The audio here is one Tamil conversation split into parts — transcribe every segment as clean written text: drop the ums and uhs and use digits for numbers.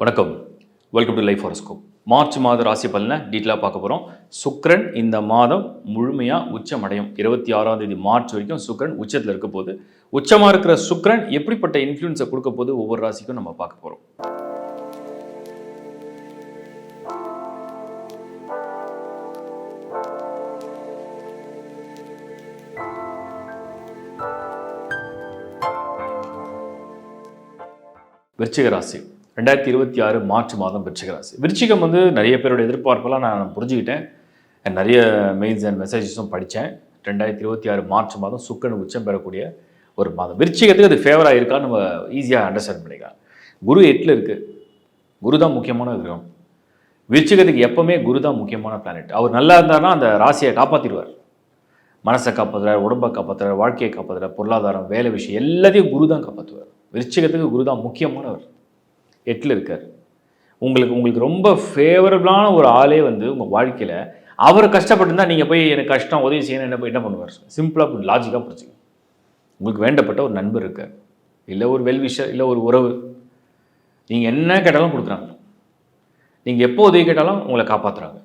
வணக்கம். Welcome to life horoscope. March மாத ராசி பலனை டீட்டெயிலாக பார்க்க போகிறோம். சுக்கிரன் இந்த மாதம் முழுமையாக உச்சமடையும். 26ஆம் தேதி மார்ச் வரைக்கும் சுக்கிரன் உச்சத்தில் இருக்க போது. உச்சமாக இருக்கிற சுக்கிரன் எப்படிப்பட்ட இன்ஃப்ளூயன்ஸை கொடுக்க போது ஒவ்வொரு ராசிக்கும் நம்ம பார்க்க போகிறோம். விருச்சிக ராசி 2026 மார்ச் மாதம் விருச்சிக ராசி. விருச்சிகம் நிறைய பேரோட எதிர்பார்ப்பெல்லாம் நான் புரிஞ்சுக்கிட்டேன். நிறைய மெயில்ஸ் அண்ட் மெசேஜஸும் படித்தேன். 2026 மார்ச் மாதம் சுக்கிரன் உச்சம் பெறக்கூடிய ஒரு மாதம். விருச்சிகத்துக்கு அது ஃபேவராக இருக்கான்னு நம்ம ஈஸியாக அண்டர்ஸ்டாண்ட் பண்ணிக்கலாம். குரு 8ல் இருக்குது. குரு தான் முக்கியமான கிரகம். விருச்சிகத்துக்கு எப்போவுமே குரு தான் முக்கியமான பிளானட். அவர் நல்லா இருந்தார்னா அந்த ராசியை காப்பாற்றிடுவார். மனசை காப்பாற்றுறார், உடம்பை காப்பாற்றுறார், வாழ்க்கையை காப்பாற்றுறார், பொருளாதாரம், வேலை விஷயம் எல்லாத்தையும் குரு தான் காப்பாற்றுவார். விருச்சிகத்துக்கு குரு தான் முக்கியமானவர். 8ல் இருக்கார். உங்களுக்கு ரொம்ப ஃபேவரபிளான ஒரு ஆளே உங்கள் வாழ்க்கையில் அவர் கஷ்டப்பட்டுருந்தால் நீங்கள் போய் எனக்கு கஷ்டம் உதவி செய்யணும் என்ன பண்ணுவார்? சிம்பிளாக லாஜிக்காக புரிஞ்சுங்க. உங்களுக்கு வேண்டப்பட்ட ஒரு நண்பர் இருக்கார், இல்லை ஒரு வெல்விஷர், இல்லை ஒரு உறவு. நீங்கள் என்ன கேட்டாலும் கொடுக்குறாங்க. நீங்கள் எப்போ உதவி கேட்டாலும் உங்களை காப்பாற்றுறாங்க.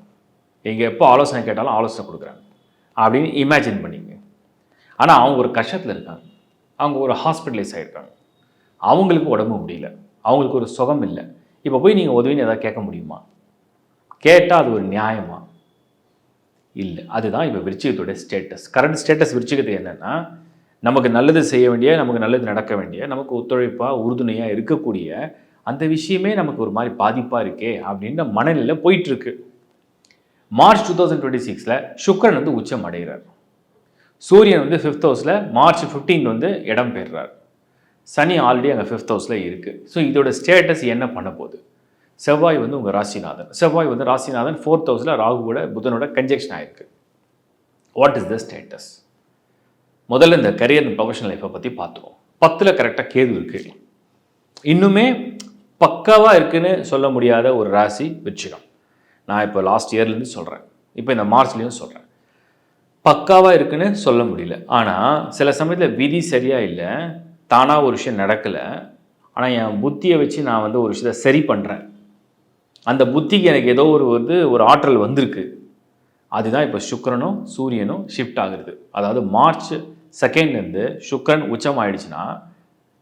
நீங்கள் எப்போ ஆலோசனை கேட்டாலும் ஆலோசனை கொடுக்குறாங்க அப்படின்னு இமேஜின் பண்ணிங்க. ஆனால் அவங்க ஒரு கஷ்டத்தில் இருக்காங்க. அவங்க ஒரு ஹாஸ்பிட்டலைஸ் ஆகிருக்காங்க. அவங்களுக்கு உடம்பு முடியல, அவங்களுக்கு ஒரு சுகம் இல்லை. இப்போ போய் நீங்கள் உதவின்னு எதாவது கேட்க முடியுமா? கேட்டால் அது ஒரு நியாயமா? இல்லை. அதுதான் இப்போ விருச்சிகத்தோடைய ஸ்டேட்டஸ். கரண்ட் ஸ்டேட்டஸ் விருச்சிகத்துக்கு என்னென்னா, நமக்கு நல்லது செய்ய வேண்டிய, நமக்கு நல்லது நடக்க வேண்டிய, நமக்கு ஒத்துழைப்பாக உறுதுணையாக இருக்கக்கூடிய அந்த விஷயமே நமக்கு ஒரு மாதிரி பாதிப்பாக இருக்கே அப்படின்ற மனநிலையில் போயிட்டுருக்கு. மார்ச் 2026 சுக்கிரன் உச்சம் அடைகிறார். சூரியன் 5th ஹவுஸில் மார்ச் 15 இடம் பெறுறார். சனி ஆல்ரெடி அங்கே 5th ஹவுஸில் இருக்குது. ஸோ இதோட ஸ்டேட்டஸ் என்ன பண்ண போகுது? செவ்வாய் உங்கள் ராசிநாதன். செவ்வாய் ராசிநாதன் 4th ஹவுஸில் ராகுவோட புதனோட கன்ஜெக்ஷன் ஆகிருக்கு. What is the status? முதல்ல இந்த கரியர் அண்ட் ப்ரொஃபஷனல் லைஃப்பை பற்றி பார்த்துருவோம். 10ல் கரெக்டாக கேது இருக்குது. இன்னுமே பக்காவாக இருக்குன்னு சொல்ல முடியாத ஒரு ராசி விருச்சிகம். நான் இப்போ லாஸ்ட் இயர்லேருந்து சொல்கிறேன், இப்போ இந்த மார்ச்லேயும் சொல்கிறேன். பக்காவாக இருக்குன்னு சொல்ல முடியல. ஆனால் சில சமயத்தில் விதி சரியாக இல்லை, தானாக ஒரு விஷயம் நடக்கலை. ஆனால் என் புத்தியை வச்சு நான் ஒரு விஷயத்தை சரி பண்ணுறேன். அந்த புத்திக்கு எனக்கு ஏதோ ஒரு ஆற்றல் வந்திருக்கு. அதுதான் இப்போ சுக்கிரனும் சூரியனும் ஷிஃப்ட் ஆகுது. அதாவது மார்ச் 2 சுக்கிரன் உச்சம் ஆயிடுச்சுன்னா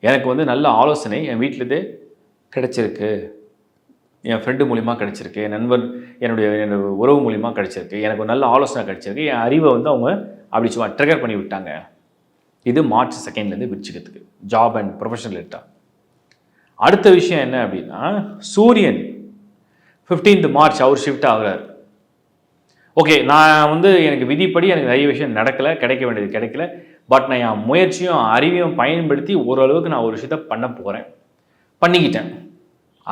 எனக்கு நல்ல ஆலோசனை என் வீட்டிலேருந்தே கிடச்சிருக்கு, என் ஃப்ரெண்டு மூலிமா கிடச்சிருக்கு, என் நண்பன் என்னுடைய உறவு மூலிமா கிடச்சிருக்கு, எனக்கு ஒரு நல்ல ஆலோசனை கிடச்சிருக்கு, என் அறிவை அவங்க அப்படி சும்மா ட்ரிகர் பண்ணி விட்டாங்க. இது மார்ச் 2 விருச்சிகத்துக்கு ஜாப் அண்ட் ப்ரொஃபஷனல் லேட்டா. அடுத்த விஷயம் என்ன அப்படின்னா, சூரியன் 15th மார்ச் அவர் ஷிஃப்ட் ஆகிறார். ஓகே, நான் எனக்கு விதிப்படி எனக்கு நிறைய விஷயம் நடக்கலை, கிடைக்க வேண்டியது கிடைக்கல. பட் நான் என் முயற்சியும் அறிவையும் பயன்படுத்தி ஓரளவுக்கு நான் ஒரு விஷயத்தை பண்ண போகிறேன், பண்ணிக்கிட்டேன்.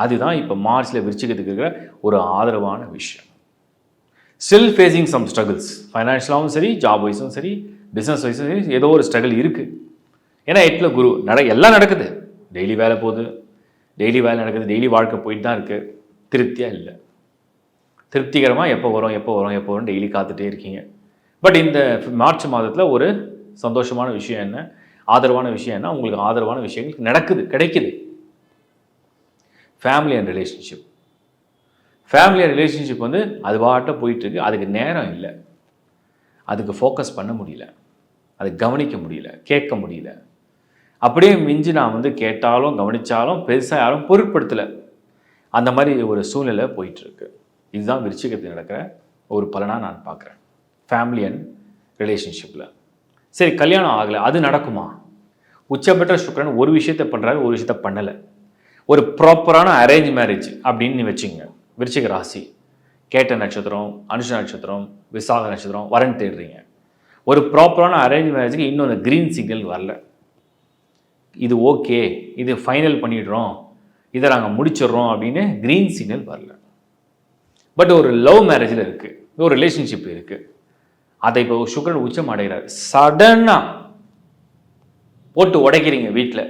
அதுதான் இப்போ மார்ச்சில் விருச்சிகத்துக்கு இருக்கிற ஒரு ஆதரவான விஷயம். ஸ்டில் ஃபேஸிங் சம் ஸ்ட்ரகிள்ஸ், ஃபைனான்ஷியலாகவும் சரி, ஜாப் வைஸும் சரி, பிஸ்னஸ் வைஸும் சரி, ஏதோ ஒரு ஸ்ட்ரகிள் இருக்குது. ஏன்னா 8ல் குரு எல்லாம் நடக்குது. டெய்லி வேலை போகுது, டெய்லி வேலை நடக்குது, டெய்லி வாழ்க்கை போயிட்டு தான் இருக்குது. திருப்தியாக இல்லை. திருப்திகரமாக எப்போ வரும் டெய்லி காத்துட்டே இருக்கீங்க. பட் இந்த மார்ச் மாதத்தில் ஒரு சந்தோஷமான விஷயம் என்ன, ஆதரவான விஷயம் என்ன, உங்களுக்கு ஆதரவான விஷயங்கள் நடக்குது, கிடைக்குது. ஃபேமிலி அண்ட் ரிலேஷன்ஷிப் அது பாட்ட போயிட்டுருக்கு. அதுக்கு நேரம் இல்லை, அதுக்கு ஃபோக்கஸ் பண்ண முடியல, அதை கவனிக்க முடியல, கேட்க முடியல. அப்படியே மிஞ்சி நான் கேட்டாலும் கவனித்தாலும் பெருசாக யாரும் பொருட்படுத்தலை. அந்த மாதிரி ஒரு சூழ்நிலை போயிட்டுருக்கு. இதுதான் விருச்சிகத்தில் நடக்கிற ஒரு பலனாக நான் பார்க்குறேன். ஃபேமிலி அண்ட் ரிலேஷன்ஷிப்பில் சரி, கல்யாணம் ஆகலை, அது நடக்குமா? உச்சபெற்ற சுக்கிரன் ஒரு விஷயத்தை பண்ணுறாரு, ஒரு விஷயத்தை பண்ணலை. ஒரு ப்ராப்பரான அரேஞ்ச் மேரேஜ் அப்படின்னு நீ வச்சுங்க. விருச்சிக ராசி கேட்ட நட்சத்திரம், அனுஷ நட்சத்திரம், விசாக நட்சத்திரம் வரன் தேடுறீங்க. ஒரு ப்ராப்பரான அரேஞ்ச் மேரேஜுக்கு இன்னும் அந்த க்ரீன் சிக்னல் வரல. இது ஓகே, இது ஃபைனல் பண்ணிடுறோம், இதை நாங்கள் முடிச்சிடுறோம் அப்படின்னு க்ரீன் சிக்னல் வரல. பட் ஒரு லவ் மேரேஜில் இருக்குது, ஒரு ரிலேஷன்ஷிப் இருக்குது. அதை இப்போ சுக்கிரன் உச்சம் அடைகிறார். சடனாக போட்டு உடைக்கிறீங்க வீட்டில்,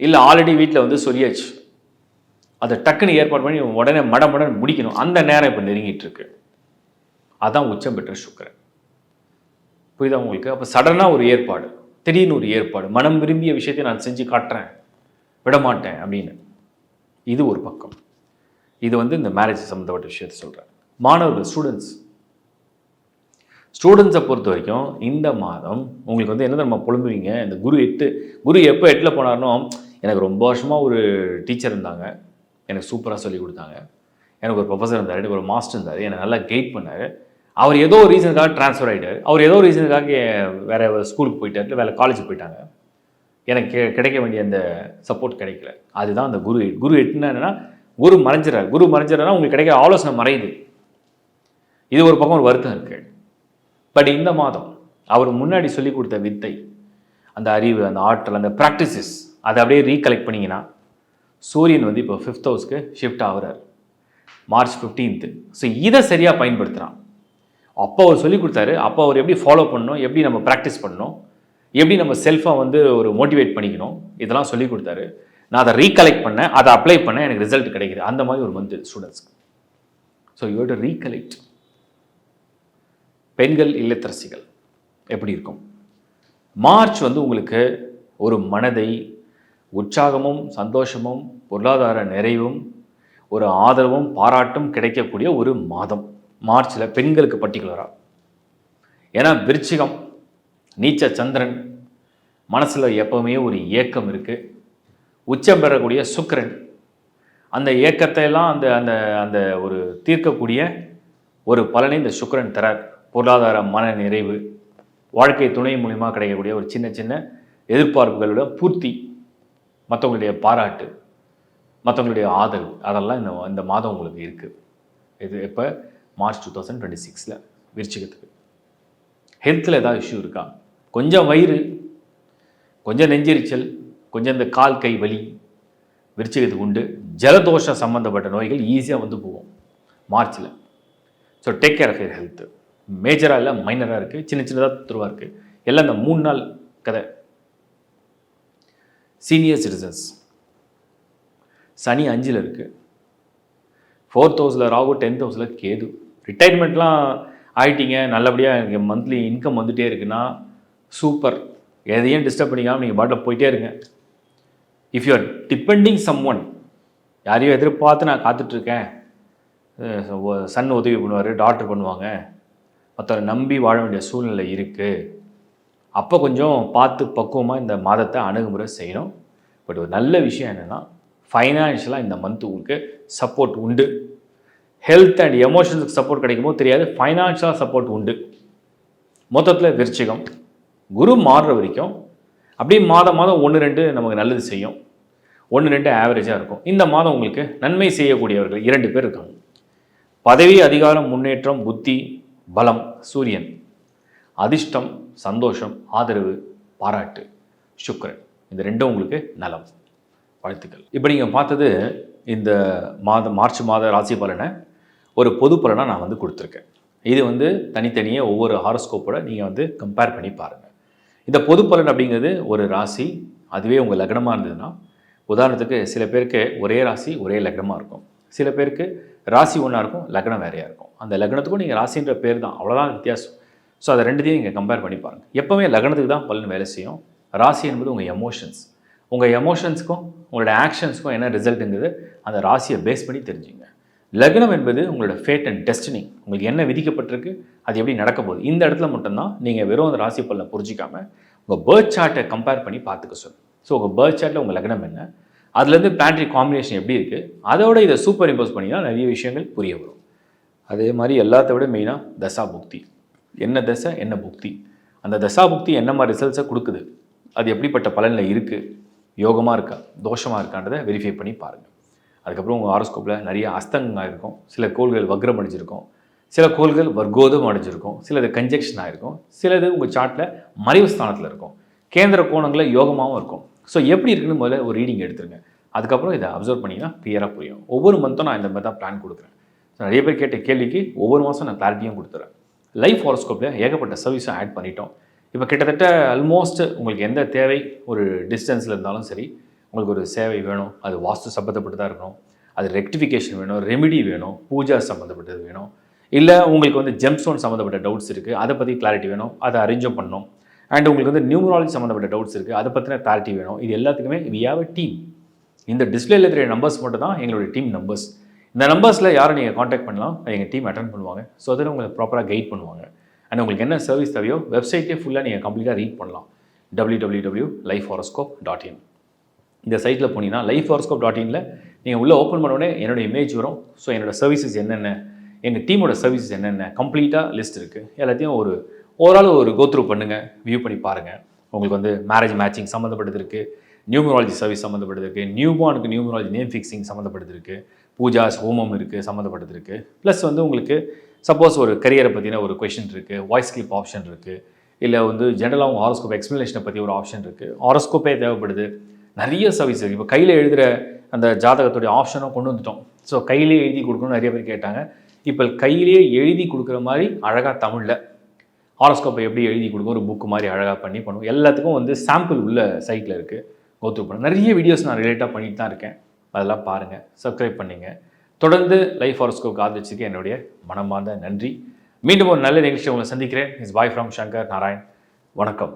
இல்லை ஆல்ரெடி வீட்டில் சொல்லியாச்சு, அதை டக்குன்னு ஏற்பாடு பண்ணி உடனே மடமடன் முடிக்கணும். அந்த நேரம் இப்போ நெருங்கிட்டு இருக்கு. அதான் உச்சம் பெற்ற சுக்கிரன். புரியுதா உங்களுக்கு? அப்போ சடனாக ஒரு ஏற்பாடு, திடீர்னு ஒரு ஏற்பாடு, மனம் விரும்பிய விஷயத்தை நான் செஞ்சு காட்டுறேன், விடமாட்டேன் அப்படின்னு. இது ஒரு பக்கம். இது வந்து இந்த மேரேஜ் சம்மந்தப்பட்ட விஷயத்தை சொல்கிறேன். மாணவர்கள், ஸ்டூடெண்ட்ஸை பொறுத்த வரைக்கும் இந்த மாதம் உங்களுக்கு வந்து என்ன நம்ம புலம்புவீங்க, இந்த குரு எப்போ 8ல் போனார்னோ, எனக்கு ரொம்ப வருஷமாக ஒரு டீச்சர் இருந்தாங்க, எனக்கு சூப்பராக சொல்லிக் கொடுத்தாங்க, எனக்கு ஒரு ப்ரொஃபஸர் இருந்தார், எனக்கு ஒரு மாஸ்டர் இருந்தார், என்னை நல்லா கைட் பண்ணார், அவர் ஏதோ ஒரு ரீசனுக்காக ட்ரான்ஸ்ஃபர் ஆகிட்டார், அவர் ஏதோ ஒரு ரீசனுக்காக வேறு ஸ்கூலுக்கு போயிட்டார், வேறு காலேஜுக்கு போயிட்டாங்க, எனக்கு கிடைக்க வேண்டிய அந்த சப்போர்ட் கிடைக்கல. அதுதான் அந்த குரு 8ன்னா என்னென்னா குரு மறைஞ்சிடறாருன்னா உங்களுக்கு கிடைக்கிற ஆலோசனை மறையுது. இது ஒரு பக்கம் ஒரு வருத்தம் இருக்குது. பட் இந்த மாதம் அவர் முன்னாடி சொல்லி கொடுத்த வித்தை, அந்த அறிவு, அந்த ஆற்றல், அந்த ப்ராக்டிசஸ், அதை அப்படியே ரீகலெக்ட் பண்ணிங்கன்னா சூரியன் வந்து இப்போ 5th ஹவுஸ்க்கு ஷிஃப்ட் ஆகுறார் March 15th. ஸோ இதை சரியாக பயன்படுத்துகிறான். அப்போ அவர் சொல்லி கொடுத்தாரு, அப்போ அவர் எப்படி ஃபாலோ பண்ணணும், எப்படி நம்ம ப்ராக்டிஸ் பண்ணணும், எப்படி நம்ம செல்ஃபாக வந்து ஒரு மோட்டிவேட் பண்ணிக்கணும், இதெல்லாம் சொல்லி கொடுத்தாரு. நான் அதை ரீகலெக்ட் பண்ணேன், அதை அப்ளை பண்ணேன், எனக்கு ரிசல்ட் கிடைக்குது. அந்த மாதிரி ஒரு மந்த் ஸ்டூடெண்ட்ஸ்க்கு. So you have to recollect. பெண்கள் இல்லத்தரசிகள் எப்படி இருக்கும்? மார்ச் வந்து உங்களுக்கு ஒரு மனதை உற்சாகமும் சந்தோஷமும் பொருளாதார நிறைவும் ஒரு ஆதரவும் பாராட்டும் கிடைக்கக்கூடிய ஒரு மாதம் மார்ச்சில் பெண்களுக்கு பர்டிகுலராக. ஏன்னா விருச்சிகம், நீச்ச சந்திரன், மனசில் எப்போவுமே ஒரு ஏக்கம் இருக்குது. உச்சம் பெறக்கூடிய சுக்கிரன், அந்த ஏக்கத்தை எல்லாம் அந்த அந்த அந்த ஒரு தீர்க்கக்கூடிய ஒரு பலனை இந்த சுக்கிரன் தரார். பொருளாதார மன நிறைவு, வாழ்க்கை துணை மூலிமா கிடைக்கக்கூடிய ஒரு சின்ன சின்ன எதிர்பார்ப்புகளோட பூர்த்தி, மற்றவங்களுடைய பாராட்டு, மற்றவங்களுடைய ஆதரவு, அதெல்லாம் இந்த மாதம் உங்களுக்கு இருக்குது. இது எப்போ? March 2026 விருச்சிகத்துக்கு. ஹெல்த்தில் ஏதாவது இஷ்யூ இருக்கா? கொஞ்சம் வயிறு, கொஞ்சம் நெஞ்செரிச்சல், கொஞ்சம் இந்த கால் கை வலி விருச்சிகத்துக்கு உண்டு. ஜலதோஷம் சம்மந்தப்பட்ட நோய்கள் ஈஸியாக வந்து போகும் மார்ச்சில். So take care of your health. மேஜராக இல்லை, மைனராக இருக்குது, சின்ன சின்னதாக துருவாக இருக்குது, எல்லாம் இந்த 3 நாள் கதை. சீனியர் சிட்டிசன்ஸ், சனி 5ல் இருக்குது, 4th ஹவுஸில் ராகு, 10th ஹவுஸில் கேது. ரிட்டைர்மெண்ட்லாம் ஆகிட்டீங்க, நல்லபடியாக எனக்கு மந்த்லி இன்கம் வந்துகிட்டே இருக்குன்னா சூப்பர். எதையும் டிஸ்டர்ப் பண்ணிக்காமல் நீங்கள் பாட்டில் போயிட்டே இருங்க. If you are depending someone, யாரையும் எதிர்பார்த்து நான் காத்துட்ருக்கேன், சன் உதவி பண்ணுவார், டாக்டர் பண்ணுவாங்க, மற்றவரை நம்பி வாழ வேண்டிய சூழ்நிலை இருக்குது, அப்போ கொஞ்சம் பார்த்து பக்குவமாக இந்த மாதத்தை அணுகுமுறை செய்யணும். பட் ஒரு நல்ல விஷயம் என்னென்னா, ஃபைனான்ஷியலாக இந்த மந்த் உங்களுக்கு சப்போர்ட் உண்டு. ஹெல்த் அண்ட் எமோஷன்ஸுக்கு சப்போர்ட் கிடைக்குமோ தெரியாது, ஃபைனான்ஷியலாக சப்போர்ட் உண்டு. மொத்தத்தில் விருச்சிகம் குரு மாறுற வரைக்கும் அப்படியே மாதம் 1-2 நமக்கு நல்லது செய்யும், 1-2 ஆவரேஜாக இருக்கும். இந்த மாதம் உங்களுக்கு நன்மை செய்யக்கூடியவர்கள் 2 பேர் இருக்காங்க. பதவி, அதிகாரம், முன்னேற்றம், புத்தி, பலம் சூரியன், அதிர்ஷ்டம், சந்தோஷம், ஆதரவு, பாராட்டு சுக்கிரன். இந்த 2 உங்களுக்கு நலம். வாழ்த்துக்கள். இப்போ நீங்கள் பார்த்தது இந்த மார்ச் மாத ராசி பலனை ஒரு பொது பலனாக நான் வந்து கொடுத்துருக்கேன். இது வந்து தனித்தனியே ஒவ்வொரு ஹாரோஸ்கோப்போட நீங்கள் வந்து கம்பேர் பண்ணி பாருங்கள். இந்த பொது பலன் அப்படிங்கிறது ஒரு ராசி, அதுவே உங்கள் லக்னமாக இருந்ததுன்னா, உதாரணத்துக்கு சில பேருக்கு ஒரே ராசி ஒரே லக்னமாக இருக்கும், சில பேருக்கு ராசி ஒன்றா இருக்கும், லக்னம் வேறையாக இருக்கும். அந்த லக்னத்துக்கும் நீங்கள் ராசின்ற பேர் தான், அவ்வளோதான் வித்தியாசம். ஸோ அதை 2த்தையும் நீங்கள் கம்பேர் பண்ணி பாருங்கள். எப்போவுமே லக்னத்துக்கு தான் பலன் வேலை செய்யும். ராசி என்பது உங்கள் எமோஷன்ஸ், உங்கள் எமோஷன்ஸுக்கும் உங்களோட ஆக்ஷன்ஸுக்கும் என்ன ரிசல்ட்டுங்கிறது அந்த ராசியை பேஸ் பண்ணி தெரிஞ்சுங்க. லக்னம் என்பது உங்களோட ஃபேட் அண்ட் டெஸ்டினி, உங்களுக்கு என்ன விதிக்கப்பட்டிருக்கு, அது எப்படி நடக்க போகுது. இந்த இடத்துல மட்டும்தான் நீங்கள் வெறும் அந்த ராசி பலனை புரிஞ்சிக்காமல் உங்கள் பேர்த் சார்ட்டை கம்பேர் பண்ணி பார்த்துக்க சொல்லுங்கள். ஸோ உங்கள் பேர்த் சார்ட்டில் உங்கள் லக்னம் என்ன, அதுலேருந்து பிளானட்டரி காம்பினேஷன் எப்படி இருக்குது, அதோட இதை சூப்பர் இம்போஸ் பண்ணிங்கன்னா நிறைய விஷயங்கள் புரிய வரும். அதே மாதிரி எல்லாத்த விட மெயினாக தசா புக்தி, என்ன தசை என்ன புக்தி, அந்த தசா புக்தி என்ன மாதிரி ரிசல்ட்ஸை கொடுக்குது, அது எப்படிப்பட்ட பலனில் இருக்குது, யோகமாக இருக்கா தோஷமாக இருக்கான்றதை வெரிஃபை பண்ணி பாருங்கள். அதுக்கப்புறம் உங்கள் ஹாரோஸ்கோப்பில் நிறைய அஸ்தங்கங்கள் இருக்கும், சில கோள்கள் வக்ரம் அடைஞ்சிருக்கும், சில கோள்கள் வர்க்கோதம் அடைஞ்சிருக்கும், சிலது கன்ஜெக்ஷன் ஆகிருக்கும், சிலது உங்கள் சார்ட்டில் மறைவு ஸ்தானத்தில் இருக்கும், கேந்திர கோணங்களில் யோகமாகவும் இருக்கும். ஸோ எப்படி இருக்குன்னு முதல்ல ஒரு ரீடிங் எடுத்துருங்க. அதுக்கப்புறம் இதை அப்சர்வ் பண்ணிங்கன்னா கிளியராக புரியும். ஒவ்வொரு மந்த்தும் நான் இந்த மாதிரி தான் பிளான் கொடுக்குறேன். ஸோ நிறைய பேர் கேட்ட கேள்விக்கு ஒவ்வொரு மாதம் நான் கிளாரிட்டியும் கொடுத்துறேன். லைஃப் ஹாரோஸ்கோப்பில் ஏகப்பட்ட சர்வீஸும் ஆட் பண்ணிட்டோம். இப்போ கிட்டத்தட்ட ஆல்மோஸ்ட் உங்களுக்கு எந்த தேவை, ஒரு டிஸ்டன்ஸில் இருந்தாலும் சரி, உங்களுக்கு ஒரு சேவை வேணும், அது வாஸ்து சம்மந்தப்பட்டதாக இருக்கணும், அது ரெக்டிஃபிகேஷன் வேணும், ரெமிடி வேணும், பூஜா சம்மந்தப்பட்டது வேணும், இல்லை உங்களுக்கு வந்து ஜெம்ஸ்டோன் சம்மந்தப்பட்ட டவுட்ஸ் இருக்குது, அதை பற்றி கிளாரிட்டி வேணும், அதை அரேஞ்சும் பண்ணணும், அண்ட் உங்களுக்கு வந்து நியூமராலஜி சம்மந்தப்பட்ட டவுட்ஸ் இருக்குது, அதை பற்றின கிளாரிட்டி வேணும். இது எல்லாத்துக்குமே வி ஹேவ் அ டீம். இந்த டிஸ்பிளேல இருக்கிற நம்பர்ஸ் மட்டும் தான் எங்களுடைய டீம் நம்பர்ஸ். இந்த நம்பர்ஸில் யாரை நீங்கள் காண்டாக்ட் பண்ணலாம், எங்கள் டீம் அட்டென்ட் பண்ணுவாங்க. ஸோ அதில் உங்களுக்கு ப்ராப்பராக கைட் பண்ணுவாங்க. அண்ட் உங்களுக்கு என்ன சர்வீஸ் தேவையோ வெப்சைட்டே ஃபுல்லாக நீங்கள் கம்ப்ளீட்டாக ரீட் பண்ணலாம். www.lifehoroscope.in இந்த சைட்டில் போனீங்கன்னா lifehoroscope.inல நீங்கள் உள்ளே ஓப்பன் பண்ணோடனே என்னோடய இமேஜ் வரும். ஸோ என்னோடய சர்வீசஸ் என்னென்ன, எங்கள் டீமோட சர்வீசஸ் என்னென்ன கம்ப்ளீட்டாக லிஸ்ட் இருக்குது. எல்லாத்தையும் ஓவரால் ஒரு கோத்ரூ பண்ணுங்கள், வியூ பண்ணி பாருங்கள். உங்களுக்கு வந்து மேரேஜ் மேட்சிங் சம்மந்தப்பட்டது இருக்குது, நியூமராலஜி சர்வீஸ் சம்மந்தப்பட்டது இருக்குது, நியூபார்னுக்கு நியூமராலஜி நேம் ஃபிக்ஸிங் சம்மந்தப்பட்டது இருக்குது, பூஜாஸ் ஹோமம் இருக்குது சம்மந்தப்பட்டது இருக்குது. ப்ளஸ் வந்து உங்களுக்கு சப்போஸ் ஒரு கரியரை பற்றின ஒரு கொஷின் இருக்குது, வாய்ஸ் கிளிப் ஆப்ஷன் இருக்குது, இல்லை வந்து ஜென்ரலாக உங்கள் ஹாரோஸ்கோப் எக்ஸ்ப்ளனேஷனை பற்றி ஒரு ஆப்ஷன் இருக்குது. ஹாரோஸ்கோப்பே தேவைப்படுது, நிறைய சர்வீஸ் இருக்குது. இப்போ கையில் எழுதுகிற அந்த ஜாதகத்துடைய ஆப்ஷனும் கொண்டு வந்துட்டோம். ஸோ கையிலே எழுதி கொடுக்கணும்னு நிறைய பேர் கேட்டாங்க. இப்போ கையிலேயே எழுதி கொடுக்குற மாதிரி அழகாக தமிழில் ஹாரோஸ்கோப்பை எப்படி எழுதி கொடுக்கும், ஒரு புக்கு மாதிரி அழகாக பண்ணுவோம். எல்லாத்துக்கும் வந்து சாம்பிள் உள்ள சைட்டில் இருக்குது, கோத்ரூ பண்ண நிறைய வீடியோஸ் நான் ரிலேட்டாக பண்ணிட்டு தான் இருக்கேன். அதெல்லாம் பாருங்கள், சப்ஸ்கிரைப் பண்ணிங்க. தொடர்ந்து லைஃப் ஹாரோஸ்கோப் ஆதரிச்சுக்கு என்னுடைய மனமார்ந்த நன்றி. மீண்டும் ஒரு நல்ல நிகழ்ச்சி உங்களை சந்திக்கிறேன். Is bye from Shankar Narayan. வணக்கம்.